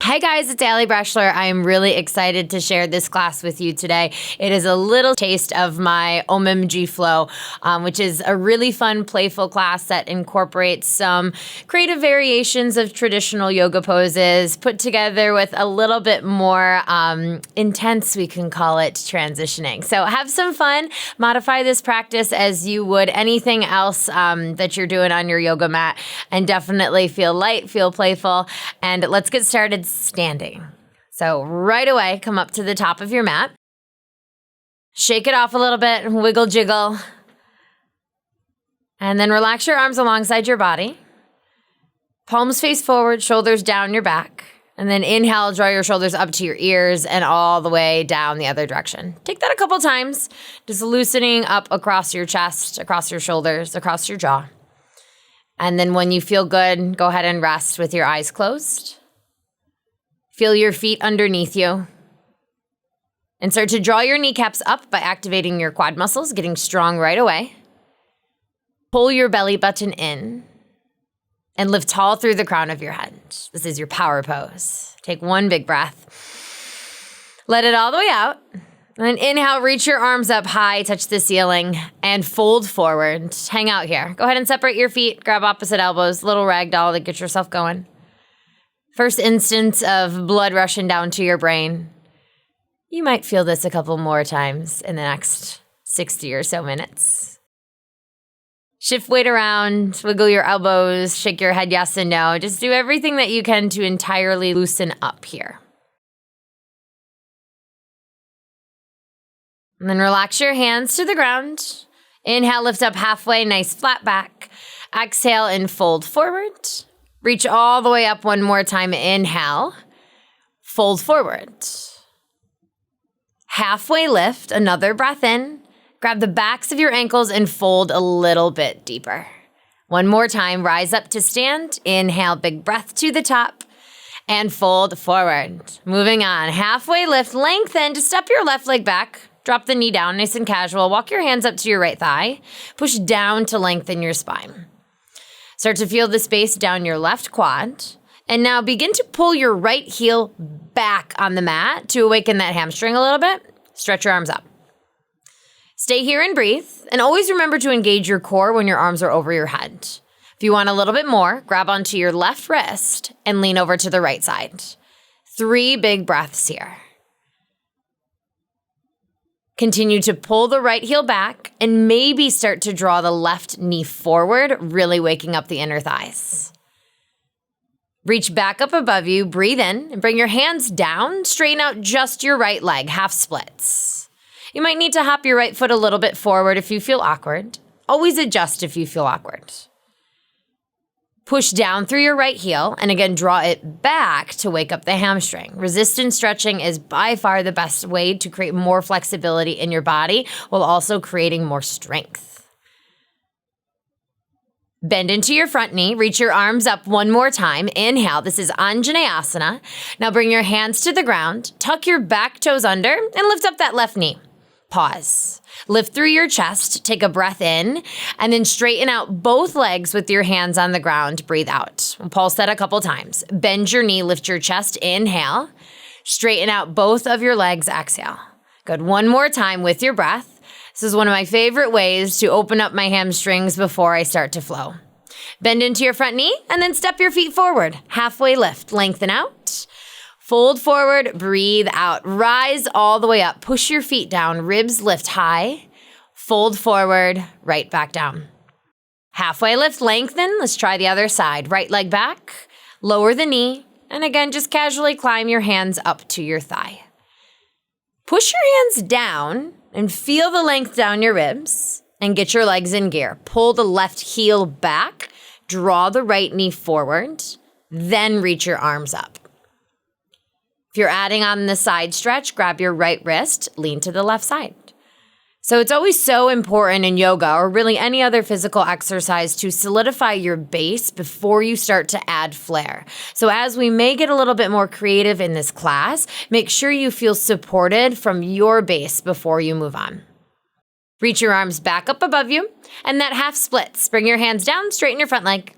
Hey guys, it's Ali Brashler. I am really excited to share this class with you today. It is a little taste of my OhmMG Flow, which is a really fun, playful class that incorporates some creative variations of traditional yoga poses, put together with a little bit more intense, we can call it, transitioning. So have some fun, modify this practice as you would anything else that you're doing on your yoga mat, and definitely feel light, feel playful, and let's get started standing. So right away, come up to the top of your mat. Shake it off a little bit, wiggle, jiggle. And then relax your arms alongside your body. Palms face forward, shoulders down your back. And then inhale, draw your shoulders up to your ears and all the way down the other direction. Take that a couple times, just loosening up across your chest, across your shoulders, across your jaw. And then when you feel good, go ahead and rest with your eyes closed. Feel your feet underneath you. And start to draw your kneecaps up by activating your quad muscles, getting strong right away. Pull your belly button in and lift tall through the crown of your head. This is your power pose. Take one big breath. Let it all the way out. And then inhale, reach your arms up high, touch the ceiling, and fold forward. Hang out here. Go ahead and separate your feet, grab opposite elbows, little ragdoll to get yourself going. First instance of blood rushing down to your brain. You might feel this a couple more times in the next 60 or so minutes. Shift weight around, wiggle your elbows, shake your head yes and no. Just do everything that you can to entirely loosen up here. And then relax your hands to the ground. Inhale, lift up halfway, nice flat back. Exhale and fold forward. Reach all the way up one more time. Inhale, fold forward. Halfway lift, another breath in. Grab the backs of your ankles and fold a little bit deeper. One more time, rise up to stand. Inhale, big breath to the top and fold forward. Moving on, halfway lift, lengthen. Just step your left leg back. Drop the knee down, nice and casual. Walk your hands up to your right thigh. Push down to lengthen your spine. Start to feel the space down your left quad. And now begin to pull your right heel back on the mat to awaken that hamstring a little bit. Stretch your arms up. Stay here and breathe. And always remember to engage your core when your arms are over your head. If you want a little bit more, grab onto your left wrist and lean over to the right side. 3 big breaths here. Continue to pull the right heel back and maybe start to draw the left knee forward, really waking up the inner thighs. Reach back up above you, breathe in, and bring your hands down. Straighten out just your right leg, half splits. You might need to hop your right foot a little bit forward if you feel awkward. Always adjust if you feel awkward. Push down through your right heel, and again, draw it back to wake up the hamstring. Resistance stretching is by far the best way to create more flexibility in your body while also creating more strength. Bend into your front knee, reach your arms up one more time. Inhale, this is Anjaneyasana. Now bring your hands to the ground, tuck your back toes under, and lift up that left knee. Pause. Lift through your chest, take a breath in, and then straighten out both legs with your hands on the ground. Breathe out. We'll pulse that a couple times. Bend your knee, lift your chest, inhale. Straighten out both of your legs, exhale. Good. One more time with your breath. This is one of my favorite ways to open up my hamstrings before I start to flow. Bend into your front knee, and then step your feet forward. Halfway lift, lengthen out. Fold forward, breathe out. Rise all the way up. Push your feet down. Ribs lift high. Fold forward, right back down. Halfway lift, lengthen. Let's try the other side. Right leg back. Lower the knee. And again, just casually climb your hands up to your thigh. Push your hands down and feel the length down your ribs. And get your legs in gear. Pull the left heel back. Draw the right knee forward. Then reach your arms up. If you're adding on the side stretch, grab your right wrist, lean to the left side. So it's always so important in yoga or really any other physical exercise to solidify your base before you start to add flair. So as we may get a little bit more creative in this class, make sure you feel supported from your base before you move on. Reach your arms back up above you and that half splits. Bring your hands down, straighten your front leg.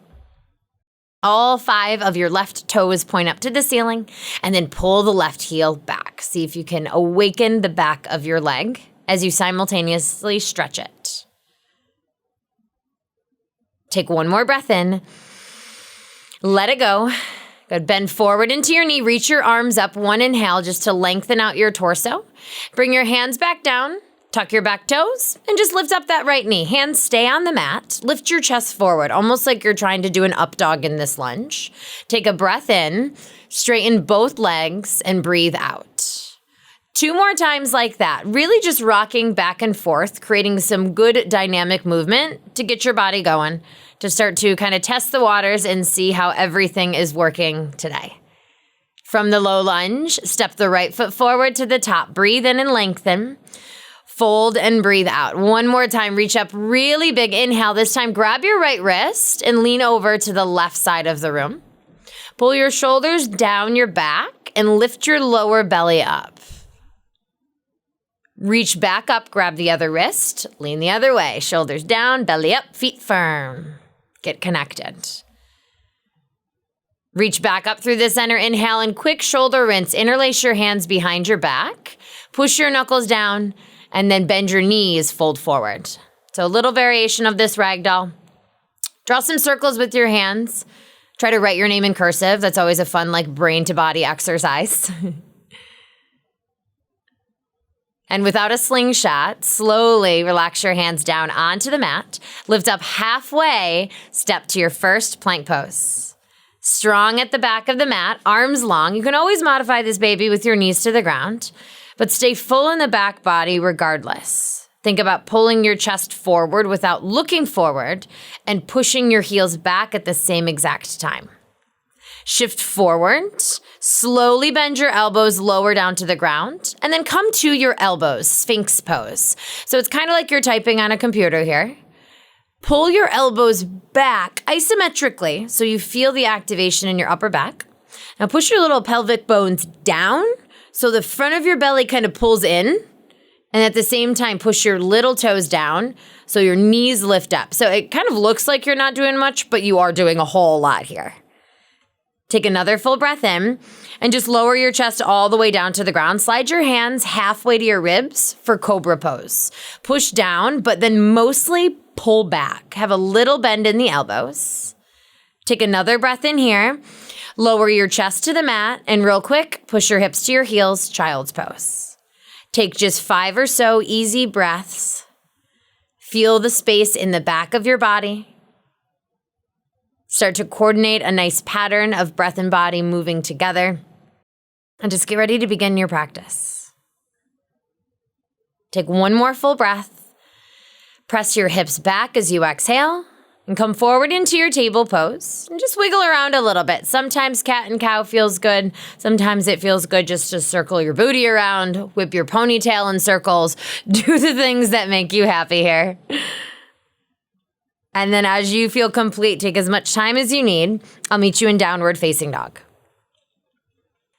All 5 of your left toes point up to the ceiling, and then pull the left heel back. See if you can awaken the back of your leg as you simultaneously stretch it. Take one more breath in. Let it go. Good. Bend forward into your knee. Reach your arms up. One inhale just to lengthen out your torso. Bring your hands back down. Tuck your back toes and just lift up that right knee. Hands stay on the mat. Lift your chest forward, almost like you're trying to do an up dog in this lunge. Take a breath in, straighten both legs, and breathe out. 2 more times like that. Really just rocking back and forth, creating some good dynamic movement to get your body going, to start to kind of test the waters and see how everything is working today. From the low lunge, step the right foot forward to the top. Breathe in and lengthen. Fold and breathe out. One more time, reach up really big. Inhale. This time, grab your right wrist and lean over to the left side of the room. Pull your shoulders down your back and lift your lower belly up. Reach back up, grab the other wrist, lean the other way. Shoulders down, belly up, feet firm. Get connected. Reach back up through the center. Inhale and quick shoulder rinse. Interlace your hands behind your back. Push your knuckles down. And then bend your knees, fold forward. So a little variation of this ragdoll. Draw some circles with your hands. Try to write your name in cursive. That's always a fun, brain to body exercise. And without a slingshot, slowly relax your hands down onto the mat. Lift up halfway, step to your first plank pose. Strong at the back of the mat, arms long. You can always modify this baby with your knees to the ground, but stay full in the back body regardless. Think about pulling your chest forward without looking forward and pushing your heels back at the same exact time. Shift forward, slowly bend your elbows lower down to the ground, and then come to your elbows, Sphinx pose. So it's kind of like you're typing on a computer here. Pull your elbows back isometrically so you feel the activation in your upper back. Now push your little pelvic bones down so the front of your belly kind of pulls in, and at the same time, push your little toes down so your knees lift up. So it kind of looks like you're not doing much, but you are doing a whole lot here. Take another full breath in and just lower your chest all the way down to the ground. Slide your hands halfway to your ribs for Cobra Pose. Push down, but then mostly pull back. Have a little bend in the elbows. Take another breath in here. Lower your chest to the mat, and real quick, push your hips to your heels, Child's Pose. Take just 5 or so easy breaths. Feel the space in the back of your body. Start to coordinate a nice pattern of breath and body moving together. And just get ready to begin your practice. Take one more full breath. Press your hips back as you exhale. And come forward into your table pose and just wiggle around a little bit. Sometimes cat and cow feels good. Sometimes it feels good just to circle your booty around, whip your ponytail in circles, do the things that make you happy here. And then as you feel complete, take as much time as you need. I'll meet you in downward facing dog.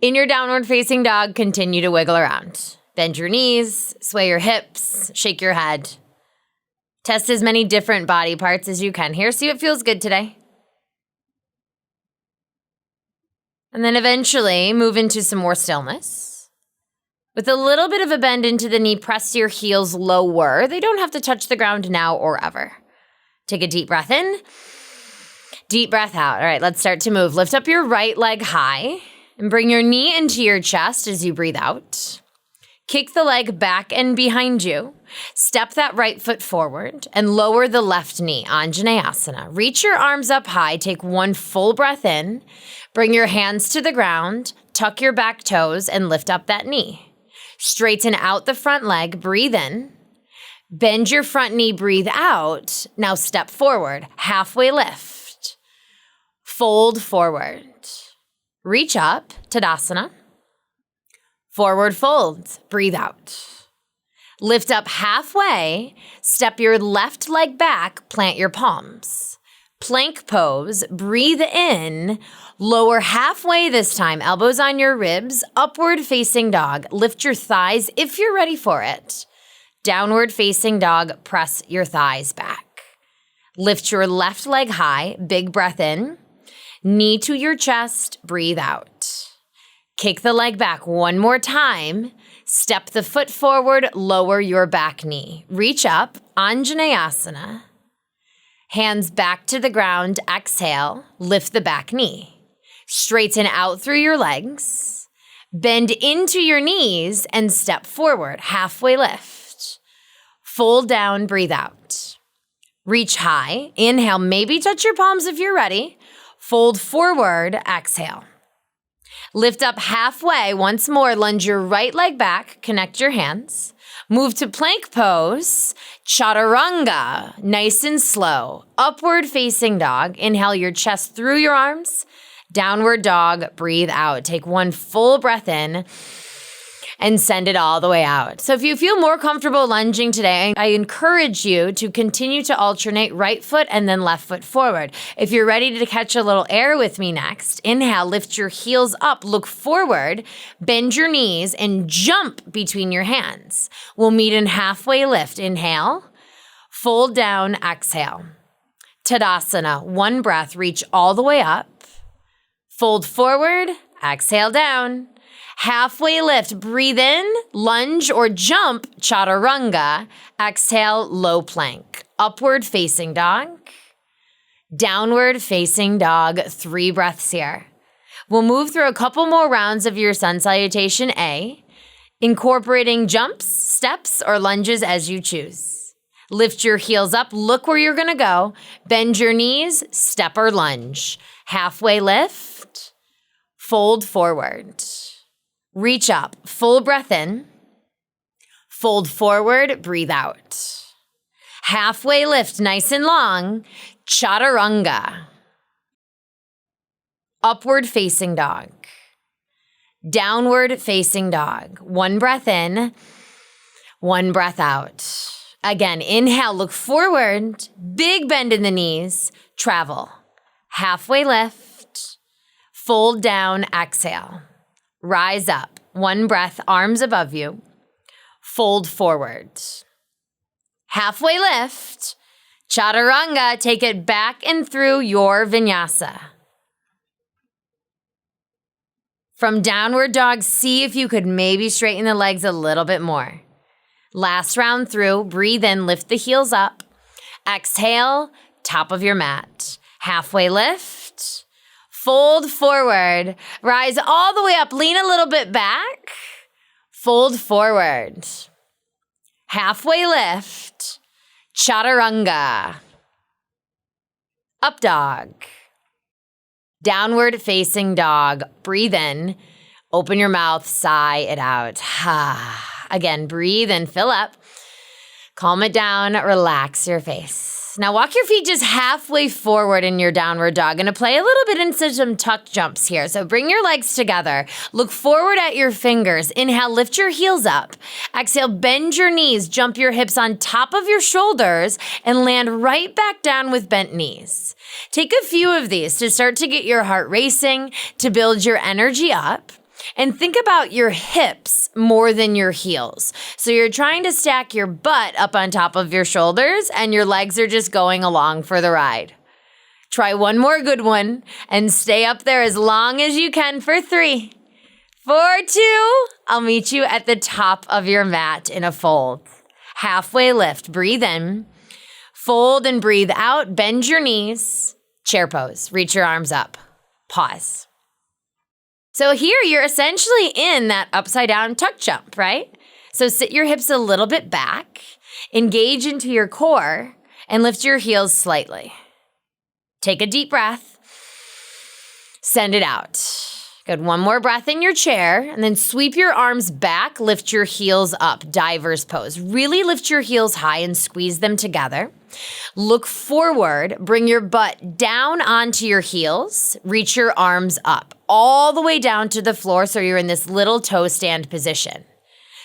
In your downward facing dog, continue to wiggle around. Bend your knees, sway your hips, shake your head. Test as many different body parts as you can here. See what feels good today. And then eventually move into some more stillness. With a little bit of a bend into the knee, press your heels lower. They don't have to touch the ground now or ever. Take a deep breath in. Deep breath out. All right, let's start to move. Lift up your right leg high and bring your knee into your chest as you breathe out. Kick the leg back and behind you. Step that right foot forward and lower the left knee, Anjaneyasana. Reach your arms up high. Take one full breath in. Bring your hands to the ground. Tuck your back toes and lift up that knee. Straighten out the front leg. Breathe in. Bend your front knee. Breathe out. Now step forward. Halfway lift. Fold forward. Reach up, Tadasana. Forward fold, breathe out. Lift up halfway, step your left leg back, plant your palms. Plank pose, breathe in, lower halfway this time, elbows on your ribs, upward facing dog. Lift your thighs if you're ready for it. Downward facing dog, press your thighs back. Lift your left leg high, big breath in. Knee to your chest, breathe out. Kick the leg back one more time. Step the foot forward, lower your back knee. Reach up, Anjaneyasana. Hands back to the ground, exhale, lift the back knee. Straighten out through your legs. Bend into your knees and step forward, halfway lift. Fold down, breathe out. Reach high, inhale, maybe touch your palms if you're ready. Fold forward, exhale. Lift up halfway, once more, lunge your right leg back, connect your hands. Move to plank pose, chaturanga, nice and slow. Upward facing dog, inhale your chest through your arms. Downward dog, breathe out. Take one full breath in and send it all the way out. So if you feel more comfortable lunging today, I encourage you to continue to alternate right foot and then left foot forward. If you're ready to catch a little air with me next, inhale, lift your heels up, look forward, bend your knees, and jump between your hands. We'll meet in halfway lift. Inhale, fold down, exhale. Tadasana, one breath, reach all the way up. Fold forward, exhale down. Halfway lift, breathe in, lunge or jump, chaturanga. Exhale, low plank. Upward facing dog. Downward facing dog, 3 breaths here. We'll move through a couple more rounds of your sun salutation A, incorporating jumps, steps, or lunges as you choose. Lift your heels up, look where you're gonna go. Bend your knees, step or lunge. Halfway lift, fold forward. Reach up, full breath in. Fold forward, breathe out. Halfway lift, nice and long, chaturanga. Upward facing dog. Downward facing dog. 1 breath in, 1 breath out. Again, inhale, look forward, big bend in the knees, travel. Halfway lift, fold down, exhale. Rise up, 1 breath, arms above you. Fold forward. Halfway lift, chaturanga, take it back and through your vinyasa. From downward dog, see if you could maybe straighten the legs a little bit more. Last round through, breathe in, lift the heels up. Exhale, top of your mat. Halfway lift. Fold forward, rise all the way up, lean a little bit back, fold forward. Halfway lift, chaturanga. Up dog. Downward facing dog, breathe in, open your mouth, sigh it out. Again, breathe in, fill up, calm it down, relax your face. Now walk your feet just halfway forward in your downward dog. Gonna play a little bit into some tuck jumps here. So bring your legs together. Look forward at your fingers. Inhale, lift your heels up. Exhale, bend your knees, jump your hips on top of your shoulders, and land right back down with bent knees. Take a few of these to start to get your heart racing, to build your energy up. And think about your hips more than your heels. So you're trying to stack your butt up on top of your shoulders and your legs are just going along for the ride. Try one more good one and stay up there as long as you can for 3, 4, 2. I'll meet you at the top of your mat in a fold. Halfway lift, breathe in, fold and breathe out, bend your knees, chair pose, reach your arms up, pause. So here you're essentially in that upside down tuck jump, right? So sit your hips a little bit back, engage into your core, and lift your heels slightly. Take a deep breath, send it out. Good, 1 more breath in your chair, and then sweep your arms back, lift your heels up, diver's pose. Really lift your heels high and squeeze them together. Look forward, bring your butt down onto your heels, reach your arms up, all the way down to the floor so you're in this little toe stand position.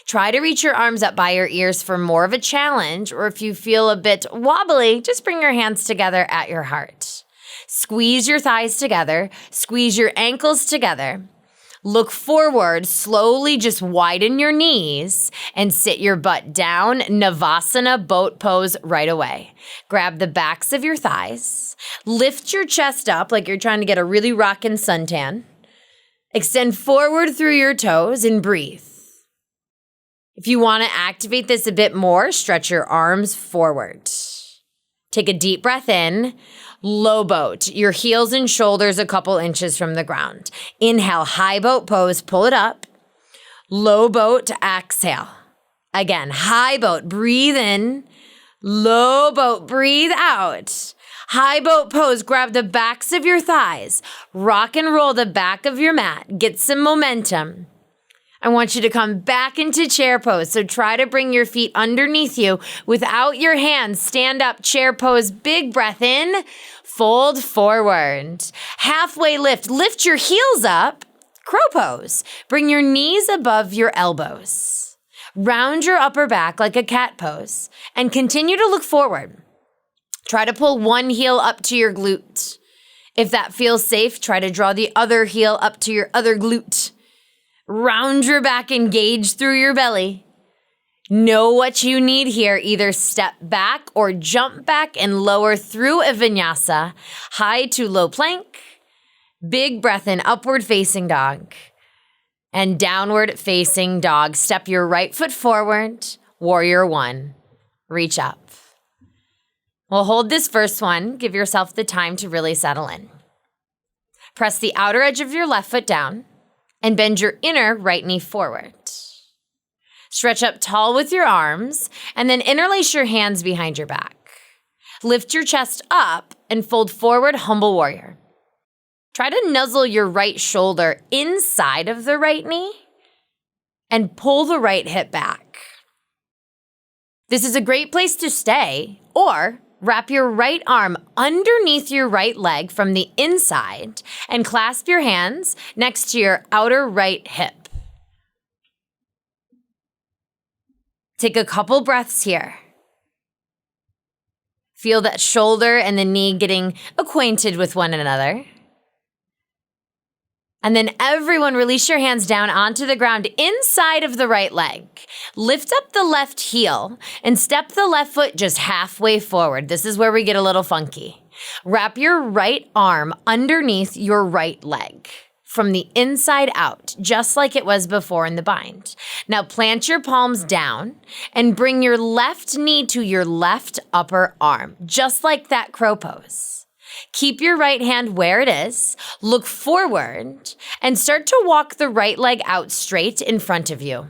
Try to reach your arms up by your ears for more of a challenge, or if you feel a bit wobbly, just bring your hands together at your heart. Squeeze your thighs together, squeeze your ankles together. Look forward, slowly just widen your knees and sit your butt down, Navasana boat pose right away. Grab the backs of your thighs, lift your chest up like you're trying to get a really rockin' suntan. Extend forward through your toes and breathe. If you want to activate this a bit more, stretch your arms forward. Take a deep breath in. Low boat, your heels and shoulders a couple inches from the ground. Inhale, high boat pose, pull it up. Low boat, exhale. Again, high boat, breathe in. Low boat, breathe out. High boat pose, grab the backs of your thighs. Rock and roll the back of your mat. Get some momentum. I want you to come back into chair pose. So try to bring your feet underneath you without your hands. Stand up, chair pose, big breath in, fold forward. Halfway lift, lift your heels up, crow pose. Bring your knees above your elbows. Round your upper back like a cat pose and continue to look forward. Try to pull one heel up to your glute. If that feels safe, try to draw the other heel up to your other glute. Round your back, engage through your belly. Know what you need here. Either step back or jump back and lower through a vinyasa. High to low plank. Big breath in, upward facing dog. And downward facing dog. Step your right foot forward. Warrior one. Reach up. We'll hold this first one. Give yourself the time to really settle in. Press the outer edge of your left foot down. And bend your inner right knee forward. Stretch up tall with your arms, and then interlace your hands behind your back. Lift your chest up and fold forward, humble warrior. Try to nuzzle your right shoulder inside of the right knee and pull the right hip back. This is a great place to stay, or wrap your right arm underneath your right leg from the inside and clasp your hands next to your outer right hip. Take a couple breaths here. Feel that shoulder and the knee getting acquainted with one another. And then everyone release your hands down onto the ground inside of the right leg. Lift up the left heel and step the left foot just halfway forward. This is where we get a little funky. Wrap your right arm underneath your right leg from the inside out, just like it was before in the bind. Now plant your palms down and bring your left knee to your left upper arm, just like that crow pose. Keep your right hand where it is, look forward, and start to walk the right leg out straight in front of you.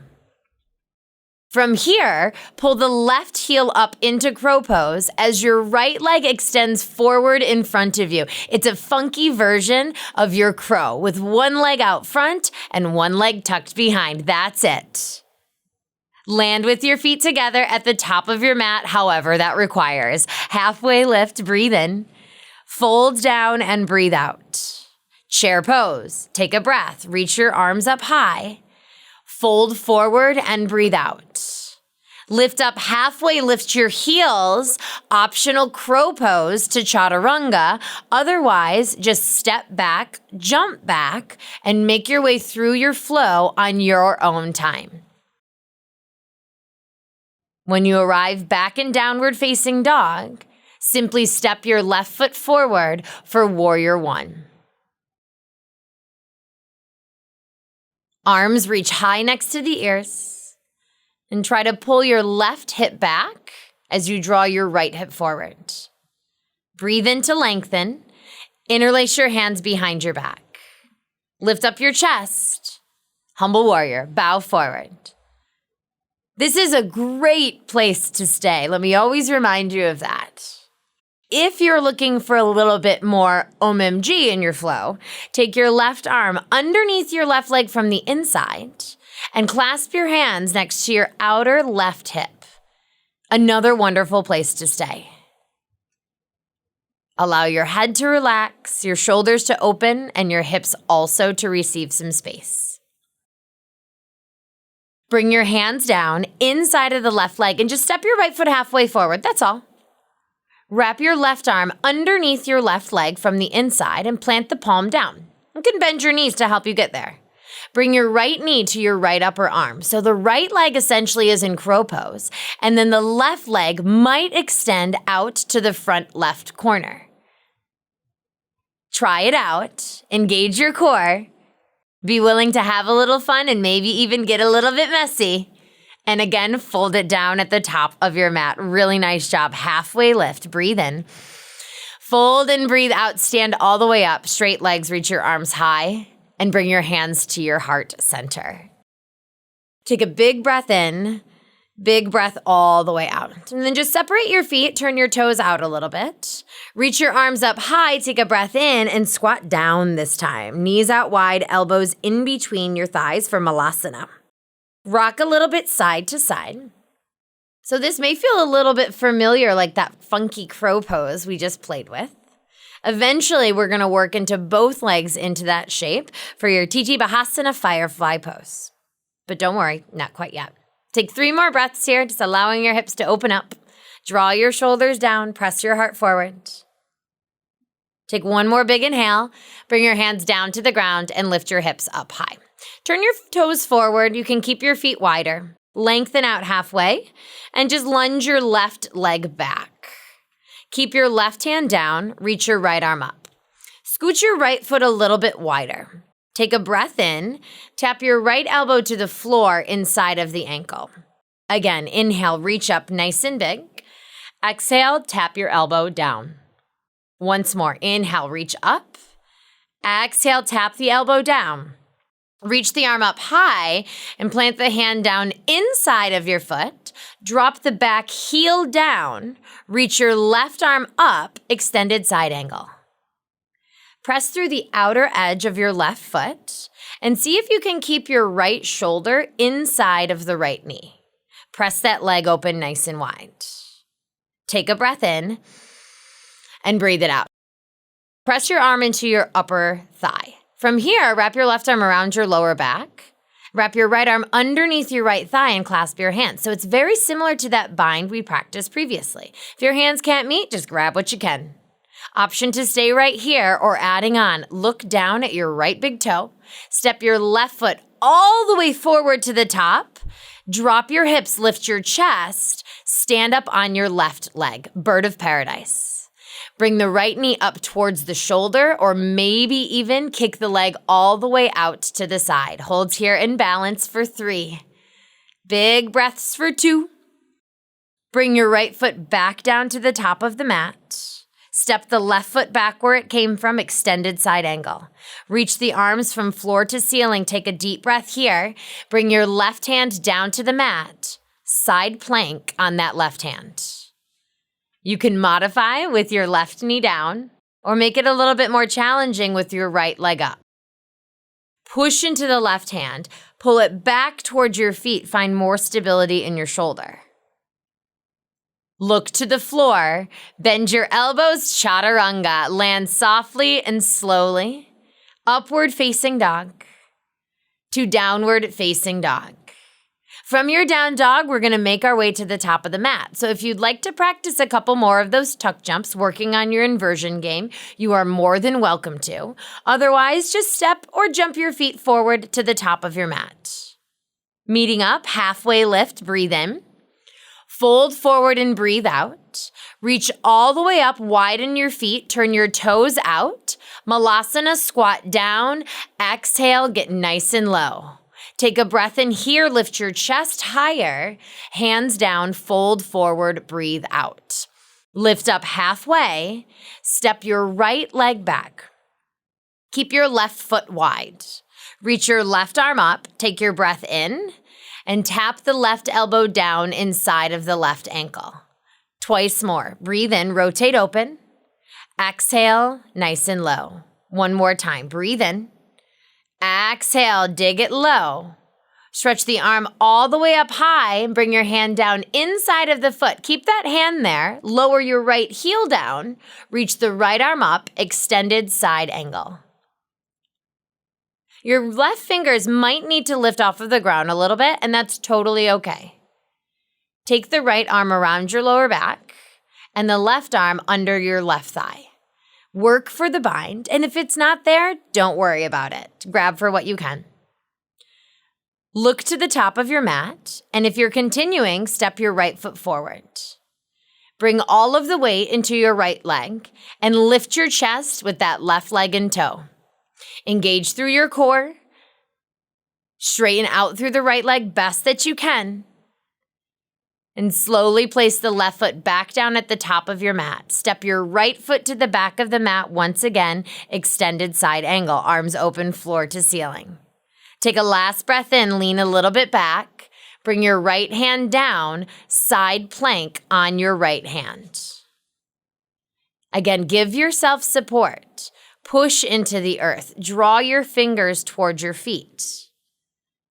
From here, pull the left heel up into crow pose as your right leg extends forward in front of you. It's a funky version of your crow with one leg out front and one leg tucked behind. That's it. Land with your feet together at the top of your mat, however that requires. Halfway lift, breathe in. Fold down and breathe out. Chair pose. Take a breath. Reach your arms up high. Fold forward and breathe out. Lift up halfway, lift your heels. Optional crow pose to chaturanga. Otherwise, just step back, jump back, and make your way through your flow on your own time. When you arrive back in downward facing dog, simply step your left foot forward for warrior one. Arms reach high next to the ears and try to pull your left hip back as you draw your right hip forward. Breathe in to lengthen. Interlace your hands behind your back. Lift up your chest. Humble warrior, bow forward. This is a great place to stay. Let me always remind you of that. If you're looking for a little bit more OhmMG in your flow, take your left arm underneath your left leg from the inside and clasp your hands next to your outer left hip. Another wonderful place to stay. Allow your head to relax, your shoulders to open, and your hips also to receive some space. Bring your hands down inside of the left leg and just step your right foot halfway forward. That's all. Wrap your left arm underneath your left leg from the inside and plant the palm down. You can bend your knees to help you get there. Bring your right knee to your right upper arm. So the right leg essentially is in crow pose, and then the left leg might extend out to the front left corner. Try it out. Engage your core. Be willing to have a little fun and maybe even get a little bit messy. And again, fold it down at the top of your mat. Really nice job. Halfway lift. Breathe in. Fold and breathe out. Stand all the way up. Straight legs. Reach your arms high. And bring your hands to your heart center. Take a big breath in. Big breath all the way out. And then just separate your feet. Turn your toes out a little bit. Reach your arms up high. Take a breath in and squat down this time. Knees out wide. Elbows in between your thighs for Malasana. Rock a little bit side to side. So this may feel a little bit familiar, like that funky crow pose we just played with. Eventually, we're going to work into both legs into that shape for your TT Bahasana Firefly pose. But don't worry, not quite yet. Take 3 more breaths here, just allowing your hips to open up. Draw your shoulders down, press your heart forward. Take 1 more big inhale. Bring your hands down to the ground and lift your hips up high. Turn your toes forward. You can keep your feet wider. Lengthen out halfway and just lunge your left leg back. Keep your left hand down. Reach your right arm up. Scoot your right foot a little bit wider. Take a breath in. Tap your right elbow to the floor inside of the ankle. Again, inhale, reach up nice and big. Exhale, tap your elbow down. Once more, inhale, reach up. Exhale, tap the elbow down. Reach the arm up high and plant the hand down inside of your foot. Drop the back heel down. Reach your left arm up, extended side angle. Press through the outer edge of your left foot and see if you can keep your right shoulder inside of the right knee. Press that leg open nice and wide. Take a breath in and breathe it out. Press your arm into your upper thigh. From here, wrap your left arm around your lower back. Wrap your right arm underneath your right thigh and clasp your hands. So it's very similar to that bind we practiced previously. If your hands can't meet, just grab what you can. Option to stay right here or adding on. Look down at your right big toe. Step your left foot all the way forward to the top. Drop your hips, lift your chest. Stand up on your left leg, bird of paradise. Bring the right knee up towards the shoulder or maybe even kick the leg all the way out to the side. Hold here in balance for 3. Big breaths for 2. Bring your right foot back down to the top of the mat. Step the left foot back where it came from, extended side angle. Reach the arms from floor to ceiling. Take a deep breath here. Bring your left hand down to the mat. Side plank on that left hand. You can modify with your left knee down or make it a little bit more challenging with your right leg up. Push into the left hand. Pull it back towards your feet. Find more stability in your shoulder. Look to the floor. Bend your elbows, chaturanga. Land softly and slowly. Upward facing dog to downward facing dog. From your down dog, we're going to make our way to the top of the mat. So if you'd like to practice a couple more of those tuck jumps, working on your inversion game, you are more than welcome to. Otherwise, just step or jump your feet forward to the top of your mat. Meeting up, halfway lift, breathe in. Fold forward and breathe out. Reach all the way up, widen your feet, turn your toes out. Malasana, squat down. Exhale, get nice and low. Take a breath in here, lift your chest higher, hands down, fold forward, breathe out. Lift up halfway, step your right leg back. Keep your left foot wide. Reach your left arm up, take your breath in, and tap the left elbow down inside of the left ankle. Twice more. Breathe in, rotate open. Exhale, nice and low. One more time. Breathe in. Exhale, dig it low. Stretch the arm all the way up high and bring your hand down inside of the foot. Keep that hand there. Lower your right heel down. Reach the right arm up, extended side angle. Your left fingers might need to lift off of the ground a little bit, and that's totally okay. Take the right arm around your lower back and the left arm under your left thigh. Work for the bind, and if it's not there, don't worry about it. Grab for what you can. Look to the top of your mat, and if you're continuing, step your right foot forward. Bring all of the weight into your right leg and lift your chest with that left leg and toe. Engage through your core. Straighten out through the right leg best that you can. And slowly place the left foot back down at the top of your mat. Step your right foot to the back of the mat once again, extended side angle, arms open, floor to ceiling. Take a last breath in, lean a little bit back. Bring your right hand down, side plank on your right hand. Again, give yourself support. Push into the earth. Draw your fingers towards your feet.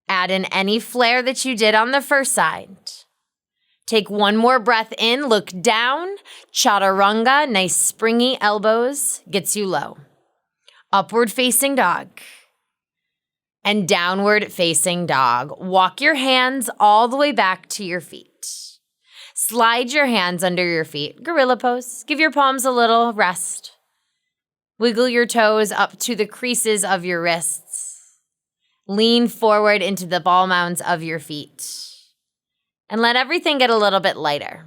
Add in any flare that you did on the first side. Take one more breath in, look down. Chaturanga, nice springy elbows, gets you low. Upward facing dog. And downward facing dog. Walk your hands all the way back to your feet. Slide your hands under your feet. Gorilla pose. Give your palms a little rest. Wiggle your toes up to the creases of your wrists. Lean forward into the ball mounds of your feet. And let everything get a little bit lighter.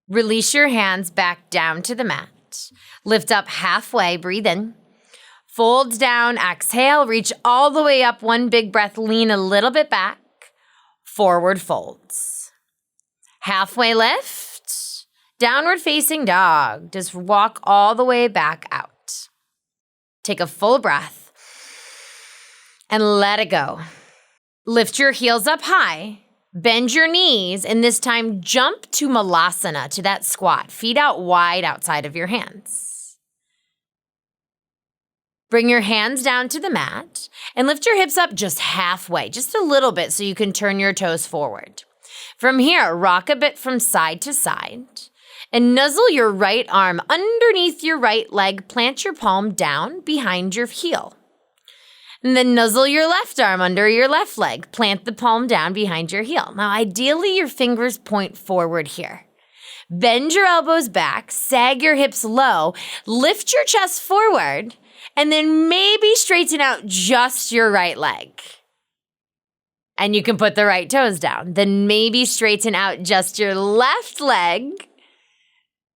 Release your hands back down to the mat. Lift up halfway, breathe in. Fold down, exhale, reach all the way up, one big breath, lean a little bit back. Forward folds. Halfway lift, downward facing dog. Just walk all the way back out. Take a full breath and let it go. Lift your heels up high. Bend your knees, and this time jump to Malasana, to that squat. Feet out wide outside of your hands. Bring your hands down to the mat and lift your hips up just halfway, just a little bit so you can turn your toes forward. From here, rock a bit from side to side and nuzzle your right arm underneath your right leg. Plant your palm down behind your heel. And then nuzzle your left arm under your left leg. Plant the palm down behind your heel. Now, ideally, your fingers point forward here. Bend your elbows back, sag your hips low, lift your chest forward, and then maybe straighten out just your right leg. And you can put the right toes down. Then maybe straighten out just your left leg,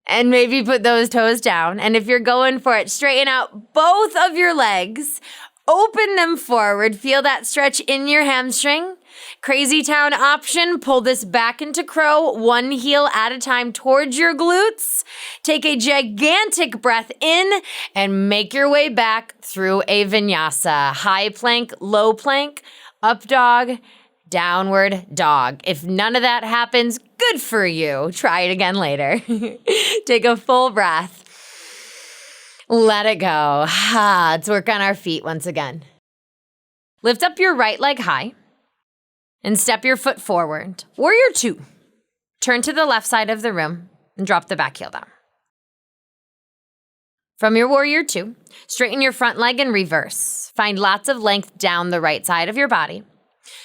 and maybe put those toes down. And if you're going for it, straighten out both of your legs. Open them forward. Feel that stretch in your hamstring. Crazy town option. Pull this back into crow, one heel at a time towards your glutes. Take a gigantic breath in and make your way back through a vinyasa. High plank, low plank, up dog, downward dog. If none of that happens, good for you. Try it again later. Take a full breath. Let it go. Let's work on our feet once again. Lift up your right leg high and step your foot forward. Warrior 2. Turn to the left side of the room and drop the back heel down. From your Warrior 2, straighten your front leg and reverse. Find lots of length down the right side of your body.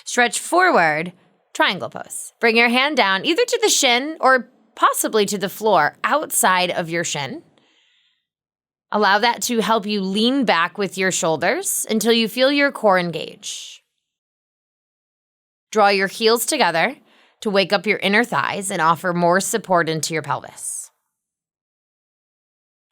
Stretch forward, triangle pose. Bring your hand down either to the shin or possibly to the floor outside of your shin. Allow that to help you lean back with your shoulders until you feel your core engage. Draw your heels together to wake up your inner thighs and offer more support into your pelvis.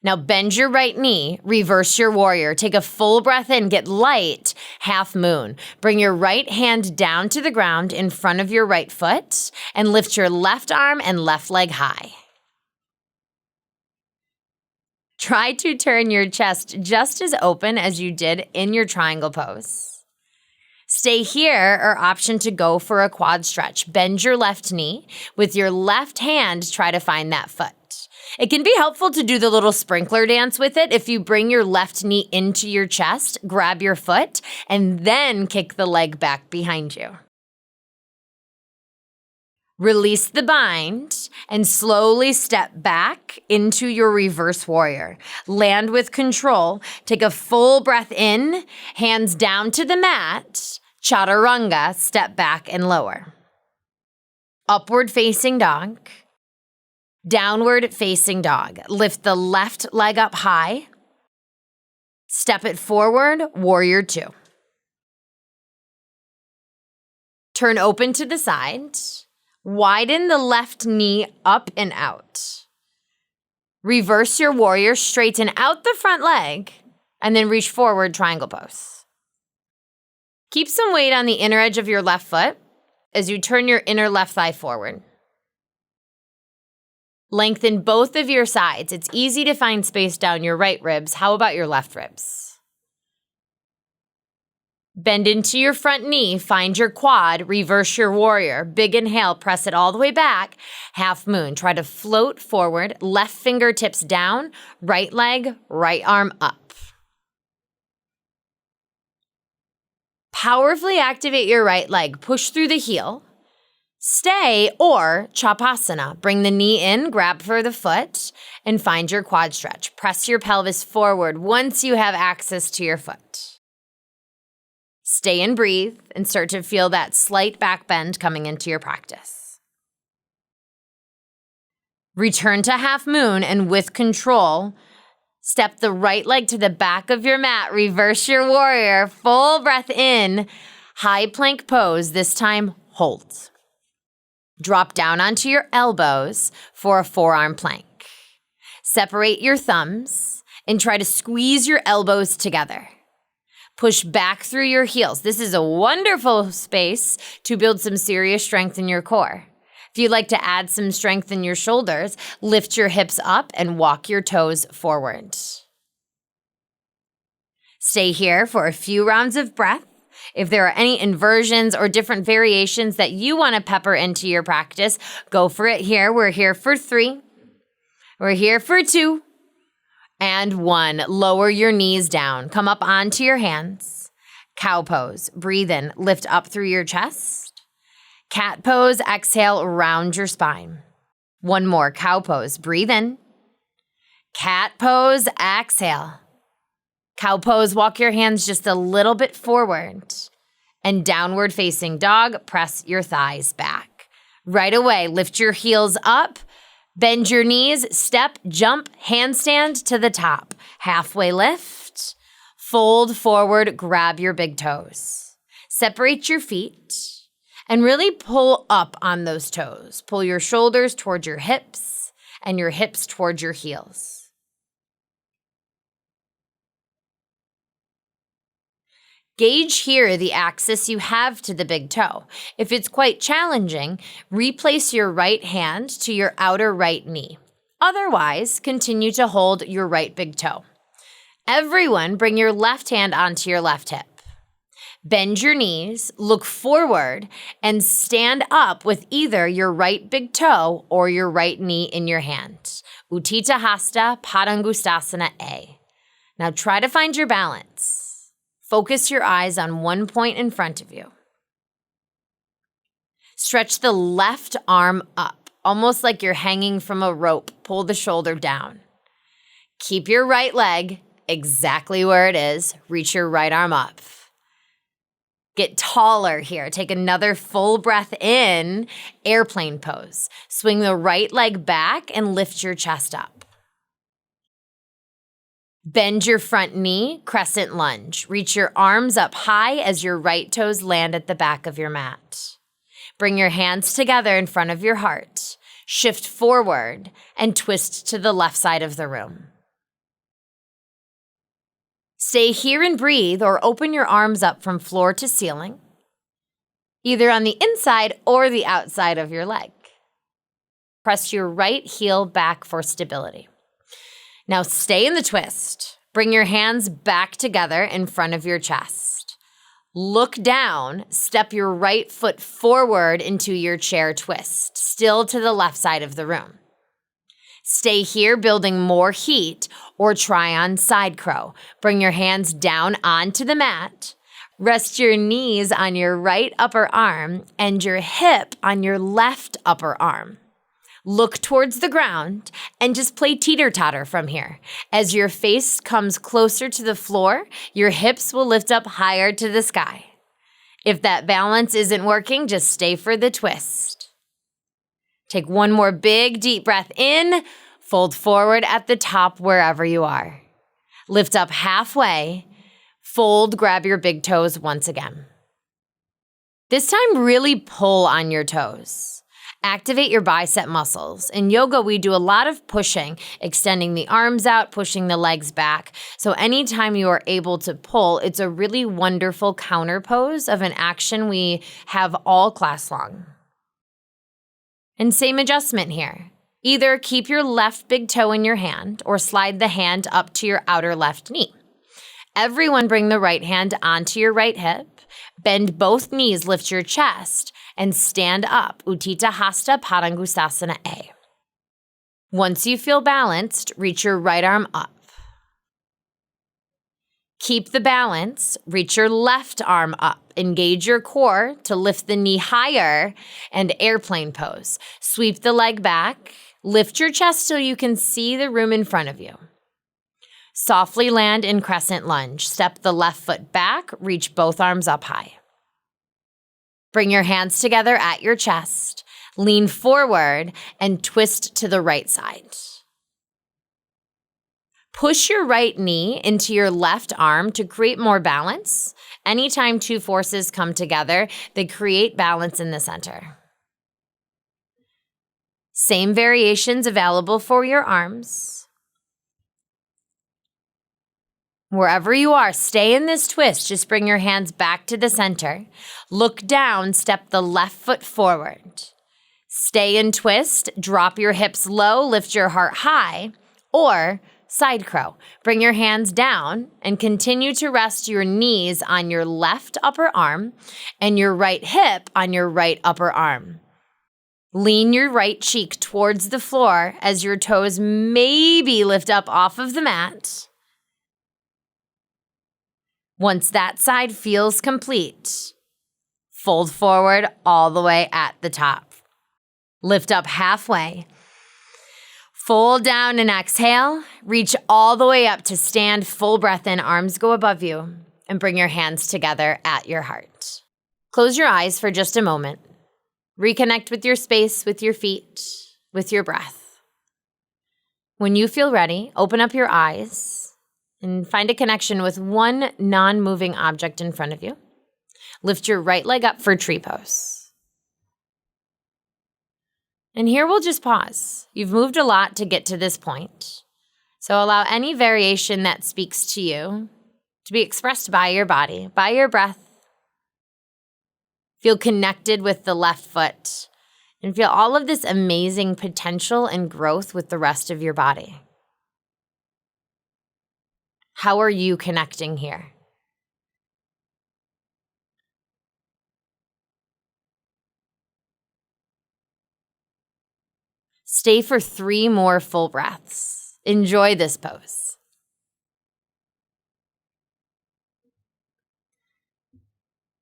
Now bend your right knee, reverse your warrior. Take a full breath in, get light, half moon. Bring your right hand down to the ground in front of your right foot and lift your left arm and left leg high. Try to turn your chest just as open as you did in your triangle pose. Stay here or option to go for a quad stretch. Bend your left knee. With your left hand, try to find that foot. It can be helpful to do the little sprinkler dance with it. If you bring your left knee into your chest, grab your foot, and then kick the leg back behind you. Release the bind and slowly step back into your reverse warrior. Land with control. Take a full breath in, hands down to the mat. Chaturanga, step back and lower. Upward facing dog. Downward facing dog. Lift the left leg up high. Step it forward, warrior two. Turn open to the side. Widen the left knee up and out. Reverse your warrior, straighten out the front leg, and then reach forward, triangle pose. Keep some weight on the inner edge of your left foot as you turn your inner left thigh forward. Lengthen both of your sides. It's easy to find space down your right ribs. How about your left ribs? Bend into your front knee, find your quad, reverse your warrior. Big inhale, press it all the way back. Half moon, try to float forward, left fingertips down, right leg, right arm up. Powerfully activate your right leg, push through the heel. Stay or Chapasana. Bring the knee in, grab for the foot, and find your quad stretch. Press your pelvis forward once you have access to your foot. Stay and breathe and start to feel that slight back bend coming into your practice. Return to half moon and with control, step the right leg to the back of your mat. Reverse your warrior. Full breath in. High plank pose. This time, hold. Drop down onto your elbows for a forearm plank. Separate your thumbs and try to squeeze your elbows together. Push back through your heels. This is a wonderful space to build some serious strength in your core. If you'd like to add some strength in your shoulders, lift your hips up and walk your toes forward. Stay here for a few rounds of breath. If there are any inversions or different variations that you want to pepper into your practice, go for it here. We're here for 3. We're here for 2. And 1. Lower your knees down. Come up onto your hands. Cow pose. Breathe in. Lift up through your chest. Cat pose. Exhale. Round your spine. 1 more. Cow pose. Breathe in. Cat pose. Exhale. Cow pose. Walk your hands just a little bit forward. And downward facing dog. Press your thighs back. Right away, lift your heels up. Bend your knees, step, jump, handstand to the top. Halfway lift, fold forward, grab your big toes. Separate your feet and really pull up on those toes. Pull your shoulders towards your hips and your hips towards your heels. Gauge here the axis you have to the big toe. If it's quite challenging, replace your right hand to your outer right knee. Otherwise, continue to hold your right big toe. Everyone, bring your left hand onto your left hip. Bend your knees, look forward, and stand up with either your right big toe or your right knee in your hand. Utthita Hasta Padangusthasana A. Now try to find your balance. Focus your eyes on one point in front of you. Stretch the left arm up, almost like you're hanging from a rope. Pull the shoulder down. Keep your right leg exactly where it is. Reach your right arm up. Get taller here. Take another full breath in, airplane pose. Swing the right leg back and lift your chest up. Bend your front knee, crescent lunge. Reach your arms up high as your right toes land at the back of your mat. Bring your hands together in front of your heart. Shift forward and twist to the left side of the room. Stay here and breathe or open your arms up from floor to ceiling, either on the inside or the outside of your leg. Press your right heel back for stability. Now stay in the twist. Bring your hands back together in front of your chest. Look down, step your right foot forward into your chair twist, still to the left side of the room. Stay here building more heat or try on side crow. Bring your hands down onto the mat. Rest your knees on your right upper arm and your hip on your left upper arm. Look towards the ground and just play teeter-totter from here. As your face comes closer to the floor, your hips will lift up higher to the sky. If that balance isn't working, just stay for the twist. Take one more big deep breath in, fold forward at the top wherever you are. Lift up halfway. Fold, grab your big toes once again. This time, really pull on your toes. Activate your bicep muscles. In yoga, we do a lot of pushing, extending the arms out, pushing the legs back. So anytime you are able to pull, it's a really wonderful counter pose of an action we have all class long. And same adjustment here. Either keep your left big toe in your hand or slide the hand up to your outer left knee. Everyone bring the right hand onto your right hip. Bend both knees, lift your chest, and stand up, Utthita Hasta Padangusthasana A. Once you feel balanced, reach your right arm up. Keep the balance, reach your left arm up. Engage your core to lift the knee higher and airplane pose. Sweep the leg back, lift your chest so you can see the room in front of you. Softly land in Crescent Lunge. Step the left foot back, reach both arms up high. Bring your hands together at your chest, lean forward, and twist to the right side. Push your right knee into your left arm to create more balance. Anytime two forces come together, they create balance in the center. Same variations available for your arms. Wherever you are, stay in this twist. Just bring your hands back to the center. Look down, step the left foot forward. Stay in twist, drop your hips low, lift your heart high, or side crow. Bring your hands down and continue to rest your knees on your left upper arm and your right hip on your right upper arm. Lean your right cheek towards the floor as your toes maybe lift up off of the mat. Once that side feels complete, fold forward all the way at the top. Lift up halfway. Fold down and exhale. Reach all the way up to stand, full breath in, arms go above you, and bring your hands together at your heart. Close your eyes for just a moment. Reconnect with your space, with your feet, with your breath. When you feel ready, open up your eyes and find a connection with one non-moving object in front of you. Lift your right leg up for tree pose. And here we'll just pause. You've moved a lot to get to this point. So allow any variation that speaks to you to be expressed by your body, by your breath. Feel connected with the left foot and feel all of this amazing potential and growth with the rest of your body. How are you connecting here? Stay for 3 more full breaths. Enjoy this pose.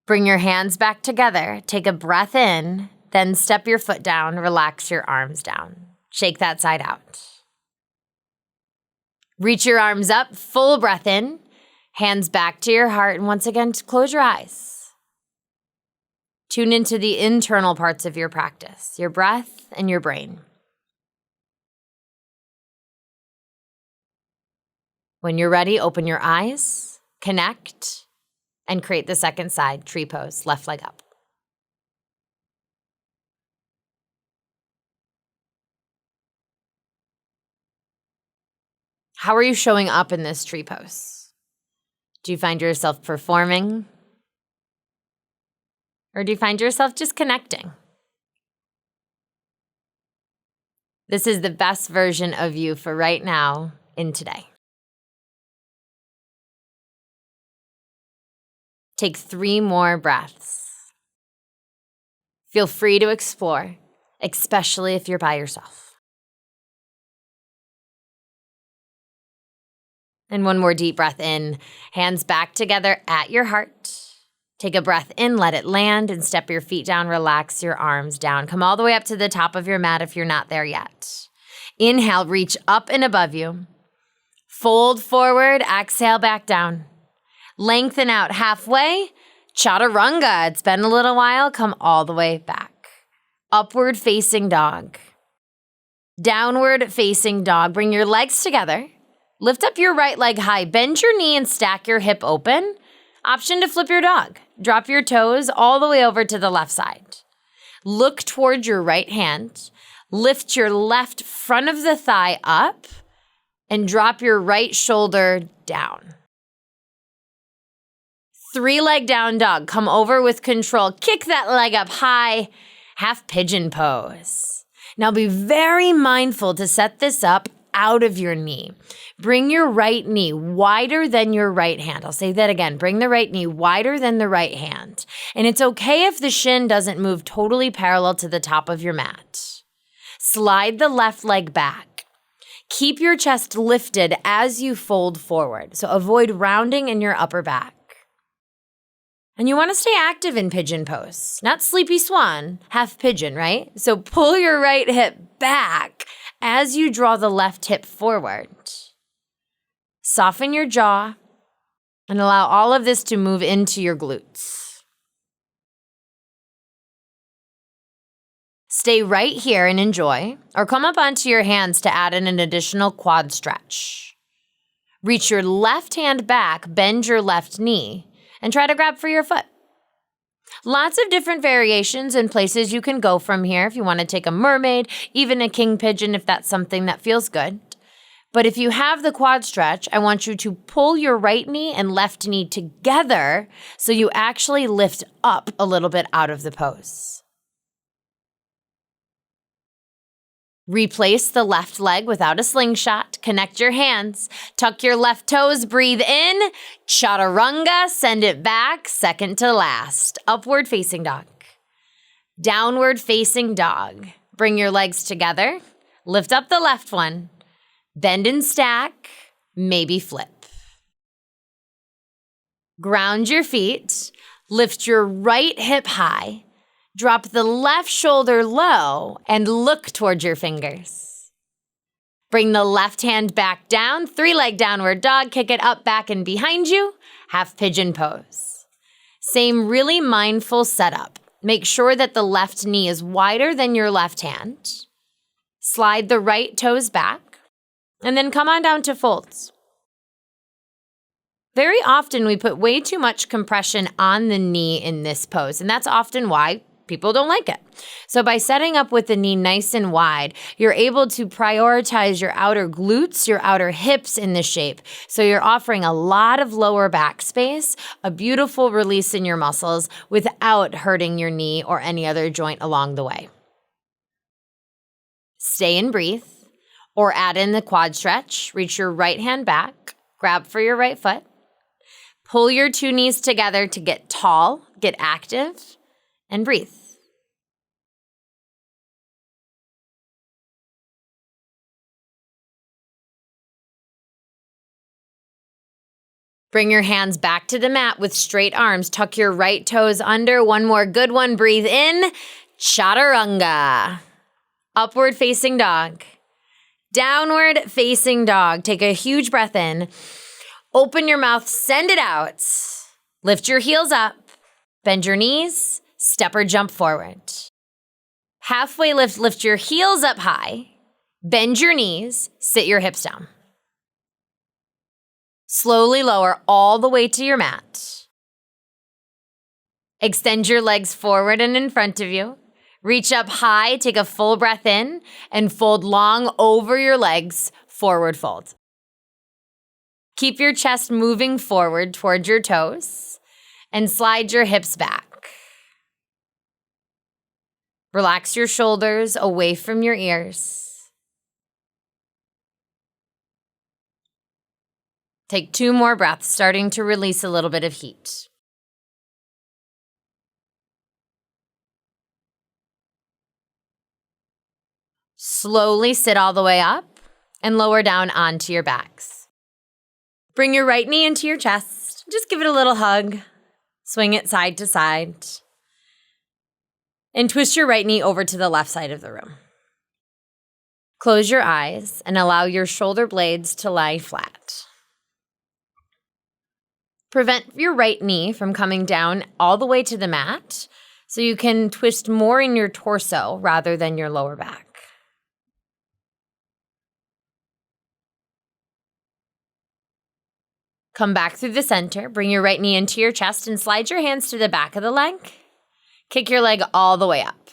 Bring your hands back together. Take a breath in, then step your foot down, relax your arms down. Shake that side out. Reach your arms up, full breath in, hands back to your heart, and once again, close your eyes. Tune into the internal parts of your practice, your breath and your brain. When you're ready, open your eyes, connect, and create the second side, tree pose, left leg up. How are you showing up in this tree pose? Do you find yourself performing? Or do you find yourself just connecting? This is the best version of you for right now in today. Take 3 more breaths. Feel free to explore, especially if you're by yourself. And 1 more deep breath in, hands back together at your heart. Take a breath in, let it land, and step your feet down, relax your arms down. Come all the way up to the top of your mat if you're not there yet. Inhale, reach up and above you. Fold forward, exhale back down. Lengthen out halfway, chaturanga. It's been a little while, come all the way back. Upward facing dog. Downward facing dog. Bring your legs together. Lift up your right leg high, bend your knee and stack your hip open. Option to flip your dog. Drop your toes all the way over to the left side. Look toward your right hand. Lift your left front of the thigh up and drop your right shoulder down. 3-leg down dog. Come over with control. Kick that leg up high. Half pigeon pose. Now be very mindful to set this up out of your knee. Bring your right knee wider than your right hand. I'll say that again. Bring the right knee wider than the right hand. And it's okay if the shin doesn't move totally parallel to the top of your mat. Slide the left leg back. Keep your chest lifted as you fold forward. So avoid rounding in your upper back. And you want to stay active in pigeon pose, not sleepy swan, half pigeon, right? So pull your right hip back as you draw the left hip forward. Soften your jaw and allow all of this to move into your glutes. Stay right here and enjoy, or come up onto your hands to add in an additional quad stretch. Reach your left hand back, bend your left knee, and try to grab for your foot. Lots of different variations and places you can go from here if you want to take a mermaid, even a king pigeon if that's something that feels good. But if you have the quad stretch, I want you to pull your right knee and left knee together so you actually lift up a little bit out of the pose. Replace the left leg without a slingshot. Connect your hands. Tuck your left toes. Breathe in. Chaturanga. Send it back. Second to last. Upward facing dog. Downward facing dog. Bring your legs together. Lift up the left one. Bend and stack. Maybe flip. Ground your feet. Lift your right hip high. Drop the left shoulder low and look towards your fingers. Bring the left hand back down, 3-leg downward dog, kick it up, back, and behind you, half pigeon pose. Same really mindful setup. Make sure that the left knee is wider than your left hand. Slide the right toes back, and then come on down to folds. Very often we put way too much compression on the knee in this pose, and that's often why people don't like it. So by setting up with the knee nice and wide, you're able to prioritize your outer glutes, your outer hips in this shape. So you're offering a lot of lower back space, a beautiful release in your muscles without hurting your knee or any other joint along the way. Stay and breathe, or add in the quad stretch. Reach your right hand back, grab for your right foot. Pull your 2 knees together to get tall, get active, and breathe. Bring your hands back to the mat with straight arms. Tuck your right toes under. One more good one. Breathe in. Chaturanga. Upward facing dog. Downward facing dog. Take a huge breath in. Open your mouth. Send it out. Lift your heels up. Bend your knees. Step or jump forward. Halfway lift, lift your heels up high. Bend your knees, sit your hips down. Slowly lower all the way to your mat. Extend your legs forward and in front of you. Reach up high, take a full breath in, and fold long over your legs, forward fold. Keep your chest moving forward towards your toes, and slide your hips back. Relax your shoulders away from your ears. Take 2 more breaths, starting to release a little bit of heat. Slowly sit all the way up and lower down onto your backs. Bring your right knee into your chest. Just give it a little hug. Swing it side to side. And twist your right knee over to the left side of the room. Close your eyes and allow your shoulder blades to lie flat. Prevent your right knee from coming down all the way to the mat so you can twist more in your torso rather than your lower back. Come back through the center, bring your right knee into your chest and slide your hands to the back of the leg. Kick your leg all the way up.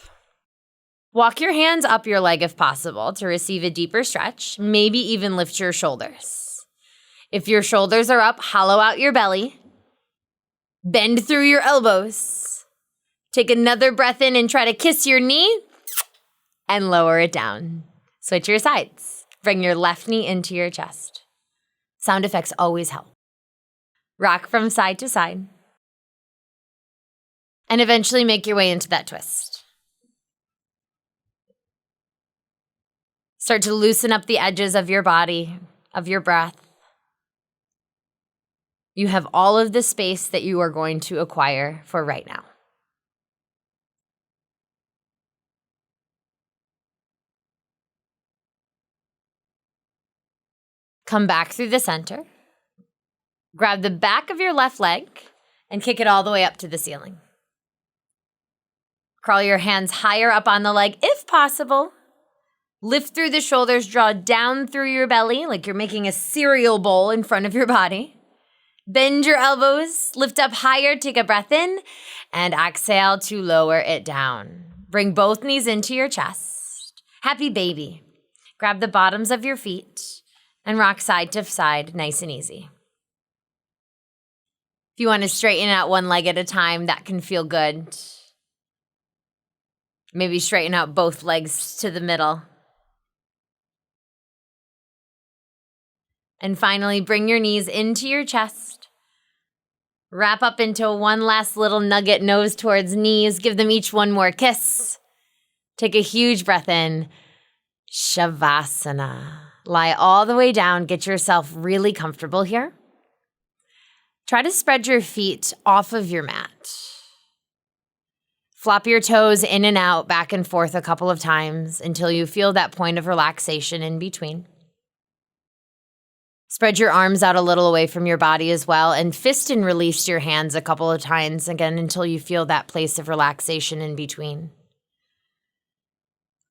Walk your hands up your leg if possible to receive a deeper stretch, maybe even lift your shoulders. If your shoulders are up, hollow out your belly. Bend through your elbows. Take another breath in and try to kiss your knee and lower it down. Switch your sides. Bring your left knee into your chest. Sound effects always help. Rock from side to side. And eventually make your way into that twist. Start to loosen up the edges of your body, of your breath. You have all of the space that you are going to acquire for right now. Come back through the center. Grab the back of your left leg and kick it all the way up to the ceiling. Crawl your hands higher up on the leg if possible. Lift through the shoulders, draw down through your belly like you're making a cereal bowl in front of your body. Bend your elbows, lift up higher, take a breath in, and exhale to lower it down. Bring both knees into your chest. Happy baby. Grab the bottoms of your feet and rock side to side, nice and easy. If you want to straighten out one leg at a time, that can feel good. Maybe straighten out both legs to the middle. And finally, bring your knees into your chest. Wrap up into one last little nugget, nose towards knees. Give them each one more kiss. Take a huge breath in. Shavasana. Lie all the way down. Get yourself really comfortable here. Try to spread your feet off of your mat. Flop your toes in and out, back and forth a couple of times until you feel that point of relaxation in between. Spread your arms out a little away from your body as well and fist and release your hands a couple of times again until you feel that place of relaxation in between.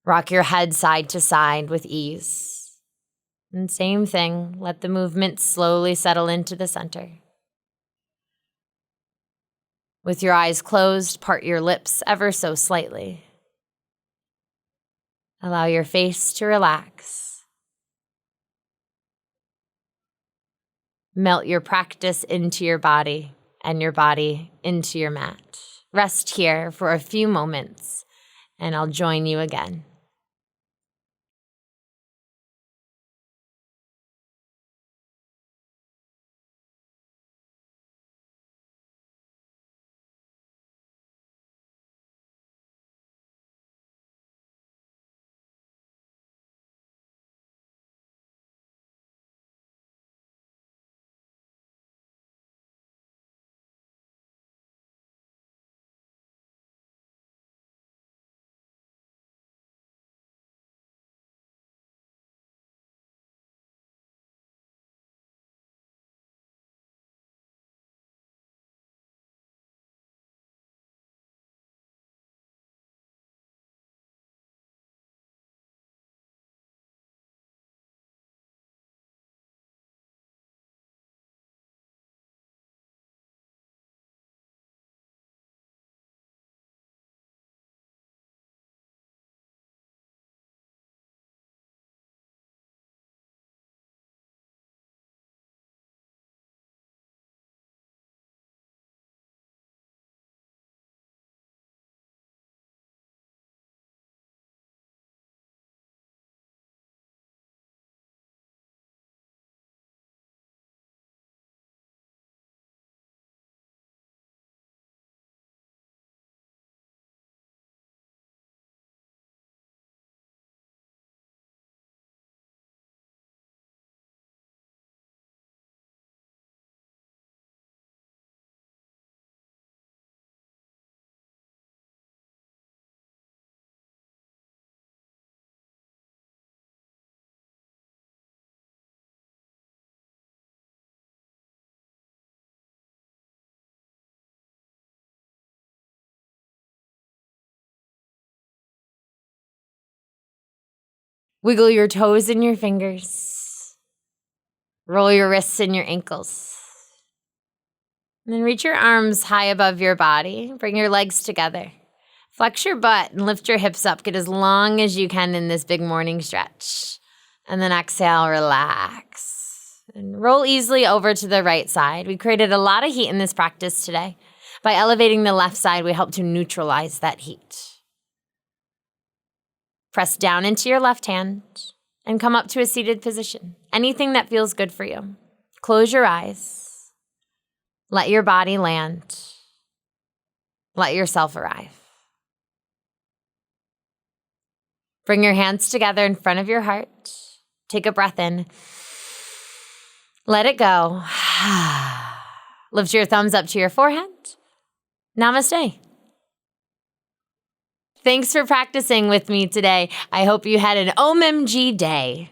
Rock your head side to side with ease. And same thing, let the movement slowly settle into the center. With your eyes closed, part your lips ever so slightly. Allow your face to relax. Melt your practice into your body and your body into your mat. Rest here for a few moments, and I'll join you again. Wiggle your toes and your fingers. Roll your wrists and your ankles. And then reach your arms high above your body. Bring your legs together. Flex your butt and lift your hips up. Get as long as you can in this big morning stretch. And then exhale, relax. And roll easily over to the right side. We created a lot of heat in this practice today. By elevating the left side, we help to neutralize that heat. Press down into your left hand and come up to a seated position. Anything that feels good for you. Close your eyes. Let your body land. Let yourself arrive. Bring your hands together in front of your heart. Take a breath in. Let it go. Lift your thumbs up to your forehead. Namaste. Thanks for practicing with me today. I hope you had an OhmMG day.